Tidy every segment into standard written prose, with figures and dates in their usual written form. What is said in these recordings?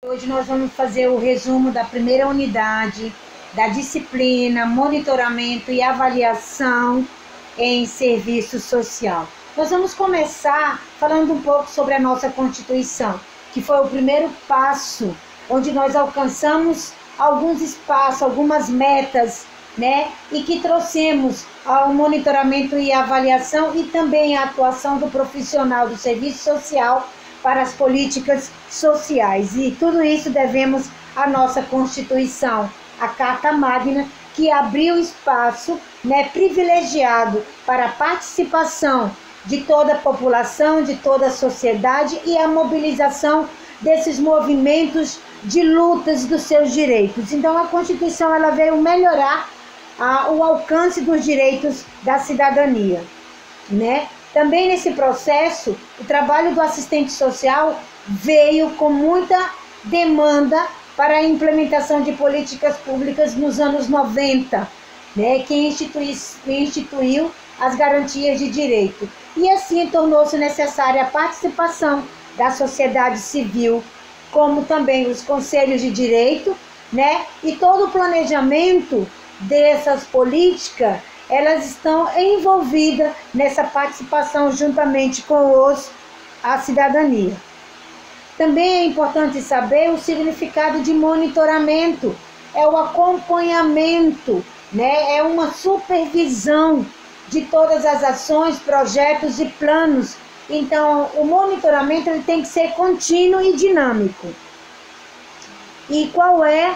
Hoje nós vamos fazer o resumo da primeira unidade, da disciplina, monitoramento e avaliação em serviço social. Nós vamos começar falando um pouco sobre a nossa Constituição, que foi o primeiro passo, onde nós alcançamos alguns espaços, algumas metas, né? E que trouxemos ao monitoramento e avaliação e também a atuação do profissional do serviço social para as políticas sociais. E tudo isso devemos à nossa Constituição, a Carta Magna, que abriu espaço, né, privilegiado para a participação de toda a população, de toda a sociedade e a mobilização desses movimentos de lutas dos seus direitos. Então a Constituição ela veio melhorar o alcance dos direitos da cidadania, né? Também nesse processo, o trabalho do assistente social veio com muita demanda para a implementação de políticas públicas nos anos 90, né, que instituiu as garantias de direito. E assim tornou-se necessária a participação da sociedade civil, como também os conselhos de direito, né, e todo o planejamento dessas políticas, elas estão envolvidas nessa participação juntamente com a cidadania. Também é importante saber o significado de monitoramento, é o acompanhamento, né? É uma supervisão de todas as ações, projetos e planos. Então, o monitoramento ele tem que ser contínuo e dinâmico. E qual é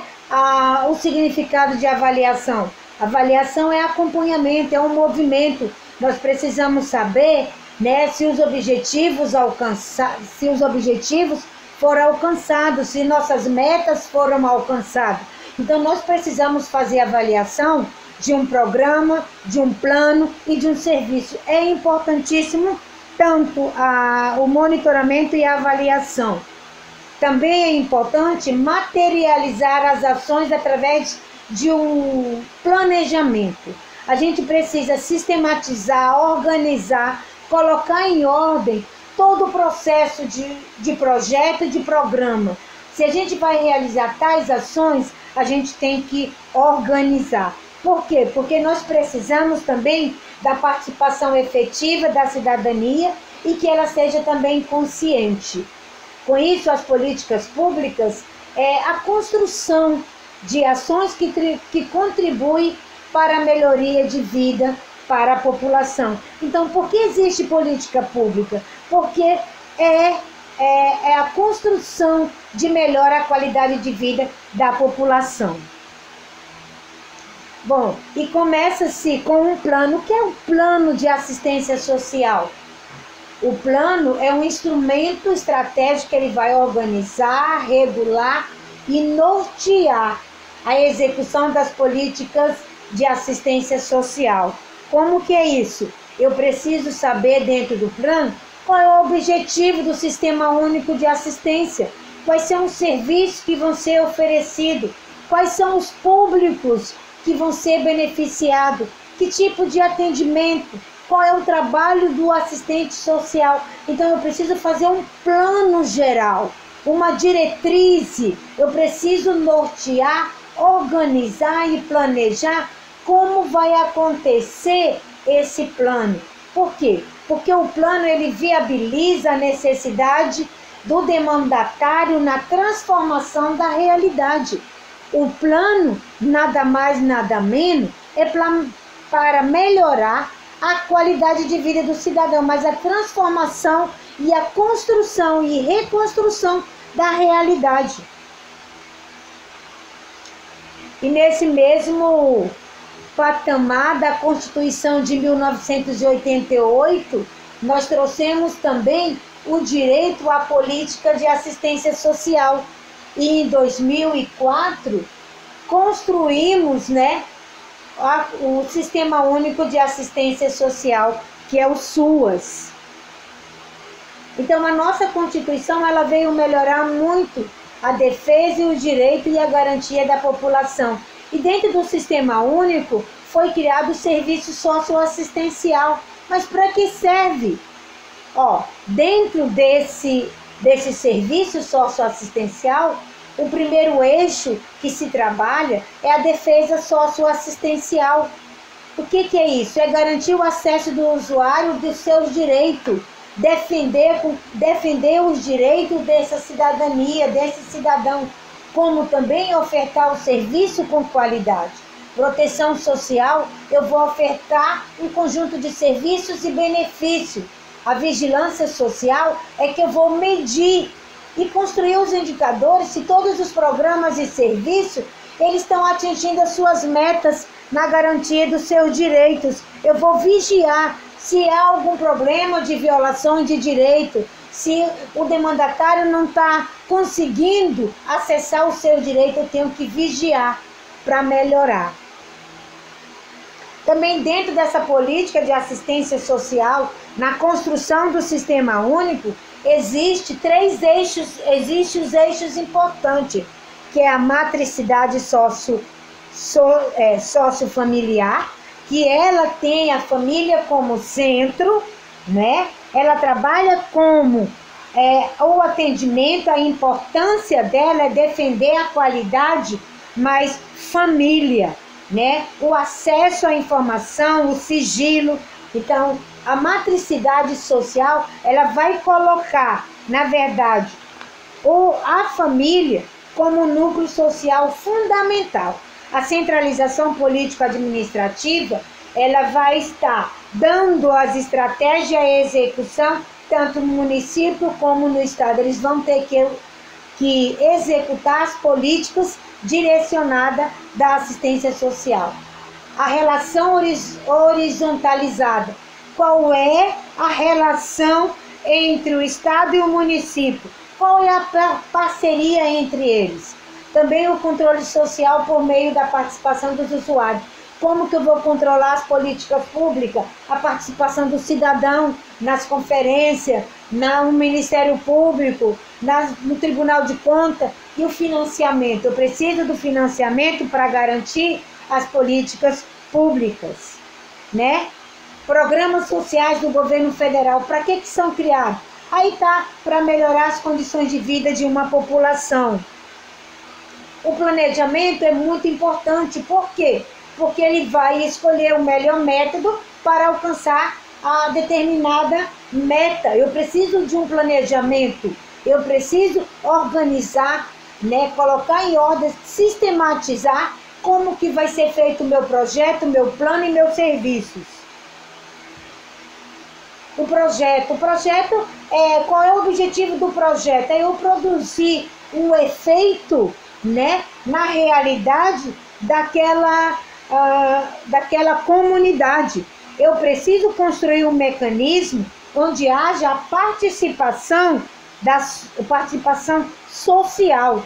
o significado de avaliação? Avaliação é acompanhamento, é um movimento. Nós precisamos saber, né, se os objetivos foram alcançados, se nossas metas foram alcançadas. Então nós precisamos fazer avaliação de um programa, de um plano e de um serviço. É importantíssimo tanto o monitoramento e a avaliação. Também é importante materializar as ações através de um planejamento. A gente precisa sistematizar, organizar, colocar em ordem todo o processo de projeto e de programa. Se a gente vai realizar tais ações, a gente tem que organizar. Por quê? Porque nós precisamos também da participação efetiva da cidadania e que ela seja também consciente. Com isso, as políticas públicas é a construção de ações que contribuem para a melhoria de vida para a população. Então, por que existe política pública? Porque é a construção de melhora à qualidade de vida da população. Bom, e começa-se com um plano. O que é um plano de assistência social? O plano é um instrumento estratégico que ele vai organizar, regular e nortear a execução das políticas de assistência social. Como que é isso? Eu preciso saber dentro do plano qual é o objetivo do Sistema Único de Assistência, quais são os serviços que vão ser oferecidos, quais são os públicos que vão ser beneficiados, que tipo de atendimento, qual é o trabalho do assistente social. Então eu preciso fazer um plano geral, uma diretriz, eu preciso nortear, organizar e planejar como vai acontecer esse plano. Por quê? Porque o plano ele viabiliza a necessidade do demandatário na transformação da realidade. O plano, nada mais, nada menos, é para melhorar a qualidade de vida do cidadão, mas a transformação e a construção e reconstrução da realidade. E nesse mesmo patamar da Constituição de 1988, nós trouxemos também o direito à política de assistência social. E em 2004, construímos, né, o Sistema Único de Assistência Social, que é o SUAS. Então, a nossa Constituição ela veio melhorar muito a defesa e o direito e a garantia da população. E dentro do Sistema Único foi criado o serviço socioassistencial. Mas para que serve? Dentro desse serviço socioassistencial, o primeiro eixo que se trabalha é a defesa socioassistencial. O que é isso? É garantir o acesso do usuário dos seus direitos, defender os direitos dessa cidadania, desse cidadão, como também ofertar o serviço com qualidade. Proteção social, eu vou ofertar um conjunto de serviços e benefícios. A vigilância social é que eu vou medir e construir os indicadores se todos os programas e serviços eles estão atingindo as suas metas na garantia dos seus direitos. Eu vou vigiar se há algum problema de violação de direito, se o demandatário não está conseguindo acessar o seu direito, eu tenho que vigiar para melhorar. Também dentro dessa política de assistência social, na construção do sistema único, existem os eixos importantes, que é a matricidade sociofamiliar, que ela tem a família como centro, né? Ela trabalha como o atendimento, a importância dela é defender a qualidade, mas família, né? O acesso à informação, o sigilo. Então, a matricidade social, ela vai colocar, na verdade, a família como núcleo social fundamental. A centralização político-administrativa, ela vai estar dando as estratégias e a execução, tanto no município como no estado. Eles vão ter que executar as políticas direcionadas da assistência social. A relação horizontalizada. Qual é a relação entre o estado e o município? Qual é a parceria entre eles? Também o controle social por meio da participação dos usuários. Como que eu vou controlar as políticas públicas? A participação do cidadão nas conferências, no Ministério Público, no Tribunal de Contas e o financiamento. Eu preciso do financiamento para garantir as políticas públicas, né? Programas sociais do governo federal, para que são criados? Aí tá, para melhorar as condições de vida de uma população. O planejamento é muito importante, por quê? Porque ele vai escolher o melhor método para alcançar a determinada meta. Eu preciso de um planejamento, eu preciso organizar, né, colocar em ordem, sistematizar como que vai ser feito o meu projeto, meu plano e meus serviços. O projeto, qual é o objetivo do projeto? É eu produzir um efeito, né, na realidade daquela comunidade. Eu preciso construir um mecanismo onde haja a participação social.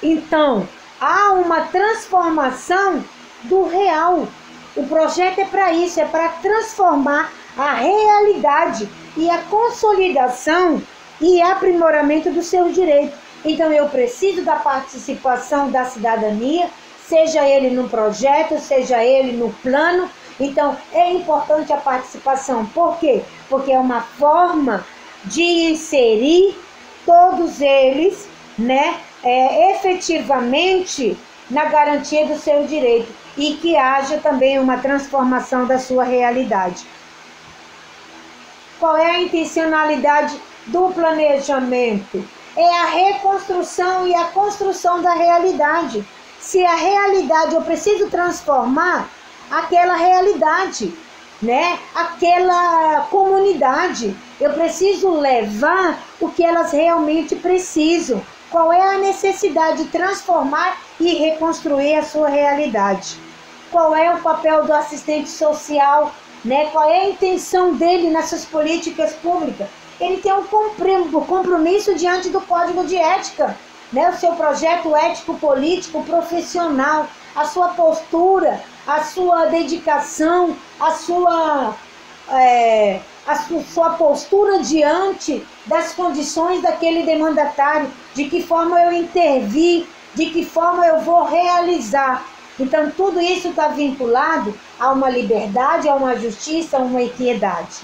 Então, há uma transformação do real. O projeto é para isso, é para transformar a realidade e a consolidação e aprimoramento dos seus direitos. Então, eu preciso da participação da cidadania, seja ele no projeto, seja ele no plano. Então, é importante a participação. Por quê? Porque é uma forma de inserir todos eles, né, efetivamente na garantia do seu direito e que haja também uma transformação da sua realidade. Qual é a intencionalidade do planejamento? É a reconstrução e a construção da realidade. Se a realidade, eu preciso transformar aquela realidade, né? Aquela comunidade. Eu preciso levar o que elas realmente precisam. Qual é a necessidade de transformar e reconstruir a sua realidade? Qual é o papel do assistente social, né? Qual é a intenção dele nessas políticas públicas? Ele tem um compromisso diante do Código de Ética, né? O seu projeto ético-político profissional, a sua postura, a sua dedicação, a sua postura diante das condições daquele demandatário, de que forma eu intervir, de que forma eu vou realizar. Então, tudo isso está vinculado a uma liberdade, a uma justiça, a uma equidade.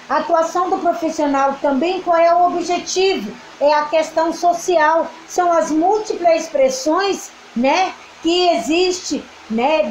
A atuação do profissional também, qual é o objetivo? É a questão social, são as múltiplas expressões, né, que existe, né,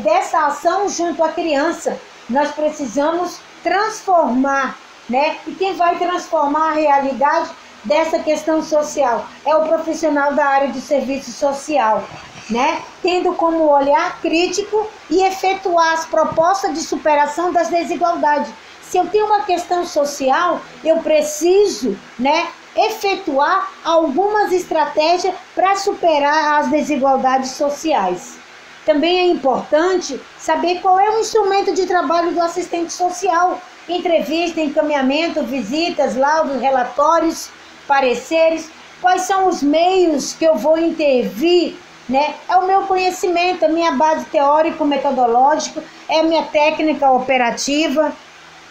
dessa ação junto à criança. Nós precisamos transformar, né, e quem vai transformar a realidade dessa questão social é o profissional da área de serviço social, né, tendo como olhar crítico e efetuar as propostas de superação das desigualdades. Se eu tenho uma questão social, eu preciso, né, efetuar algumas estratégias para superar as desigualdades sociais. Também é importante saber qual é o instrumento de trabalho do assistente social: entrevista, encaminhamento, visitas, laudos, relatórios, pareceres. Quais são os meios que eu vou intervir, né? É o meu conhecimento, a minha base teórico-metodológica, é a minha técnica operativa,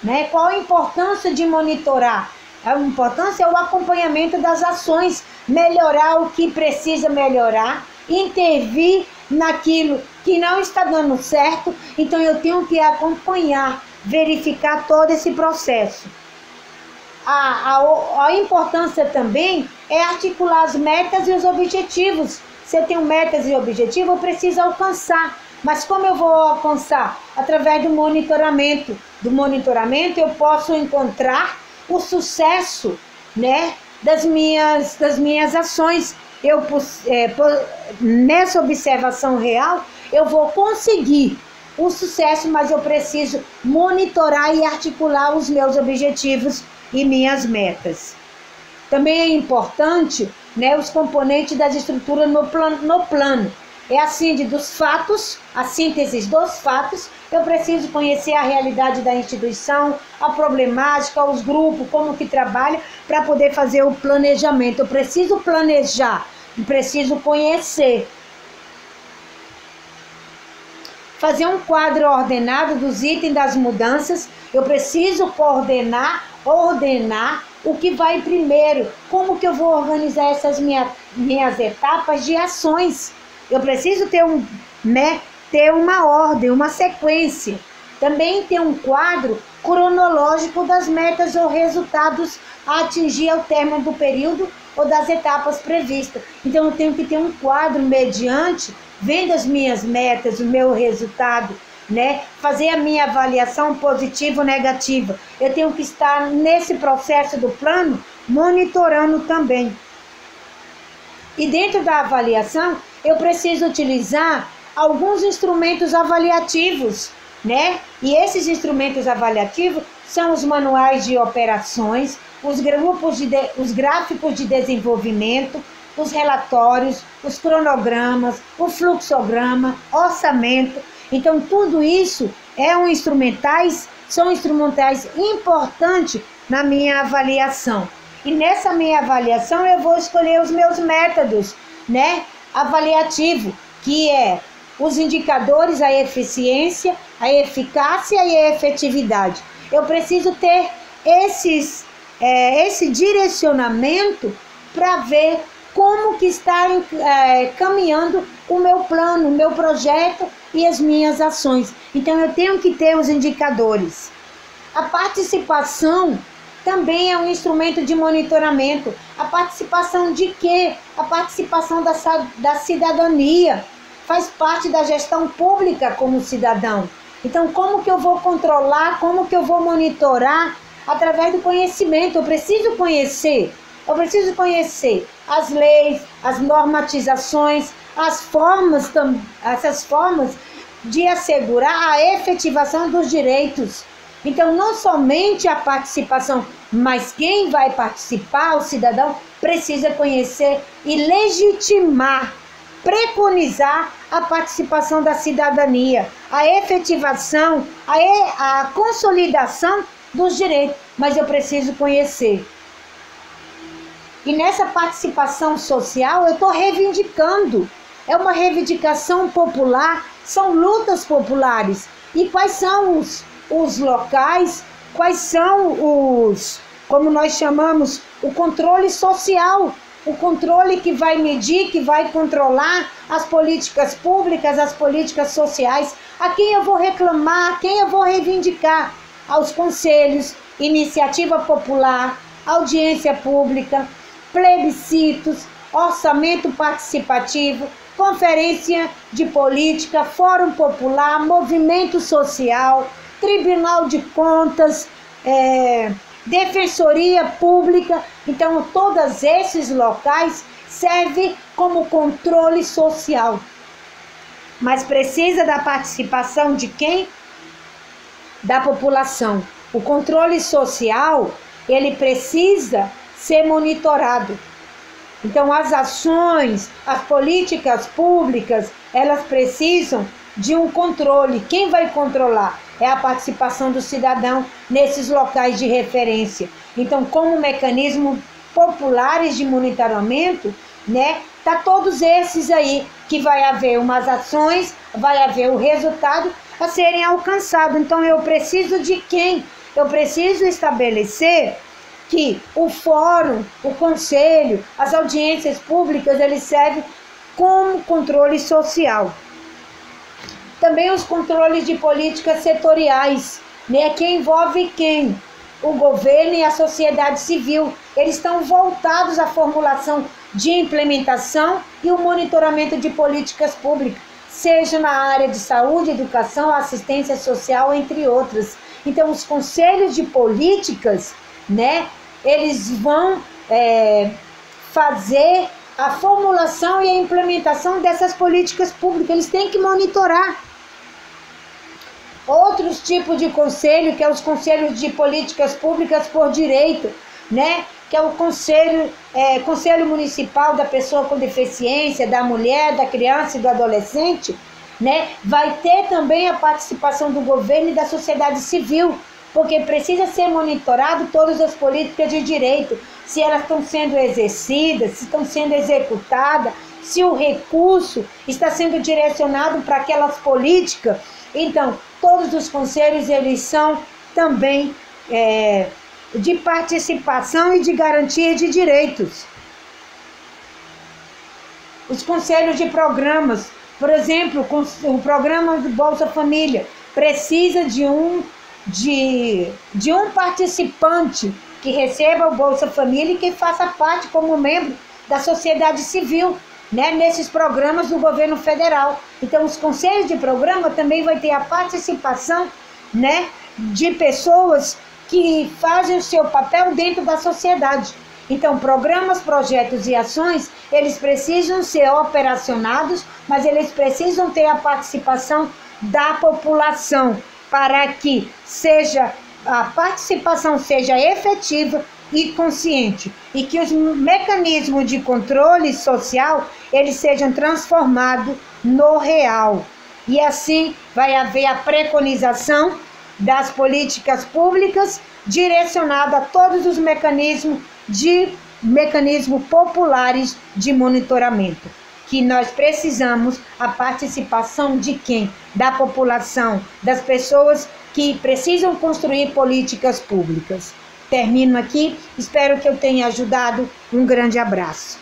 né? Qual a importância de monitorar? A importância é o acompanhamento das ações, melhorar o que precisa melhorar, intervir naquilo que não está dando certo. Então eu tenho que acompanhar, verificar todo esse processo. A importância também é articular as metas e os objetivos. Se eu tenho metas e objetivos, eu preciso alcançar. Mas como eu vou alcançar? Através do monitoramento. Do monitoramento eu posso encontrar o sucesso, né, das minhas ações. Nessa observação real, eu vou conseguir o sucesso, mas eu preciso monitorar e articular os meus objetivos e minhas metas. Também é importante, né, os componentes das estruturas no plano. É a síntese dos fatos, a síntese dos fatos. Eu preciso conhecer a realidade da instituição, a problemática, os grupos, como que trabalha, para poder fazer o planejamento. Eu preciso planejar, preciso conhecer. Fazer um quadro ordenado dos itens das mudanças. Eu preciso ordenar o que vai primeiro. Como que eu vou organizar essas minhas etapas de ações? Eu preciso ter uma ordem, uma sequência. Também ter um quadro cronológico das metas ou resultados a atingir ao término do período ou das etapas previstas. Então eu tenho que ter um quadro mediante, vendo as minhas metas, o meu resultado, né? Fazer a minha avaliação positiva ou negativa. Eu tenho que estar nesse processo do plano monitorando também. E dentro da avaliação, eu preciso utilizar alguns instrumentos avaliativos, né? E esses instrumentos avaliativos são os manuais de operações, os gráficos de desenvolvimento, os relatórios, os cronogramas, o fluxograma, orçamento. Então, tudo isso são instrumentais importantes na minha avaliação. E nessa minha avaliação eu vou escolher os meus métodos, né, avaliativo, que é os indicadores, a eficiência, a eficácia e a efetividade. Eu preciso ter esse direcionamento para ver como que está caminhando o meu plano, o meu projeto e as minhas ações. Então eu tenho que ter os indicadores. A participação também é um instrumento de monitoramento. A participação de quê? A participação da cidadania. Faz parte da gestão pública como cidadão. Então, como que eu vou controlar, como que eu vou monitorar? Através do conhecimento. Eu preciso conhecer as leis, as normatizações, essas formas de assegurar a efetivação dos direitos. Então, não somente a participação, mas quem vai participar, o cidadão, precisa conhecer e legitimar, preconizar a participação da cidadania, a efetivação, a consolidação dos direitos, mas eu preciso conhecer. E nessa participação social eu estou reivindicando, é uma reivindicação popular, são lutas populares. E quais são os locais, quais são como nós chamamos, o controle social, o controle que vai medir, que vai controlar as políticas públicas, as políticas sociais, a quem eu vou reclamar, a quem eu vou reivindicar, aos conselhos, iniciativa popular, audiência pública, plebiscitos, orçamento participativo, conferência de política, fórum popular, movimento social, tribunal de contas, defensoria pública. Então, todos esses locais servem como controle social. Mas precisa da participação de quem? Da população. O controle social, ele precisa ser monitorado. Então, as ações, as políticas públicas, elas precisam de um controle. Quem vai controlar? É a participação do cidadão nesses locais de referência. Então, como mecanismo populares de monitoramento, tá todos esses aí, que vai haver umas ações, vai haver o resultado a serem alcançado. Então, eu preciso de quem? Eu preciso estabelecer que o fórum, o conselho, as audiências públicas, eles servem como controle social. Também os controles de políticas setoriais, que envolve quem? O governo e a sociedade civil. Eles estão voltados à formulação de implementação e o monitoramento de políticas públicas, seja na área de saúde, educação, assistência social, entre outras. Então, os conselhos de políticas, eles vão fazer a formulação e a implementação dessas políticas públicas. Eles têm que monitorar. Outros tipos de conselho, que é os conselhos de políticas públicas por direito, que é o conselho municipal da pessoa com deficiência, da mulher, da criança e do adolescente, vai ter também a participação do governo e da sociedade civil, porque precisa ser monitorado todas as políticas de direito, se elas estão sendo exercidas, se estão sendo executadas, se o recurso está sendo direcionado para aquelas políticas. Então, todos os conselhos, eles são também de participação e de garantia de direitos. Os conselhos de programas, por exemplo, o programa do Bolsa Família, precisa de um participante que receba o Bolsa Família e que faça parte como membro da sociedade civil, nesses programas do governo federal. Então, os conselhos de programa também vai ter a participação, de pessoas que fazem o seu papel dentro da sociedade. Então, programas, projetos e ações, eles precisam ser operacionados, mas eles precisam ter a participação da população, para que a participação seja efetiva e consciente, e que os mecanismos de controle social, eles sejam transformados no real. E assim vai haver a preconização das políticas públicas direcionada a todos os mecanismos populares de monitoramento, que nós precisamos a participação de quem? Da população, das pessoas que precisam construir políticas públicas. Termino aqui, espero que eu tenha ajudado. Um grande abraço.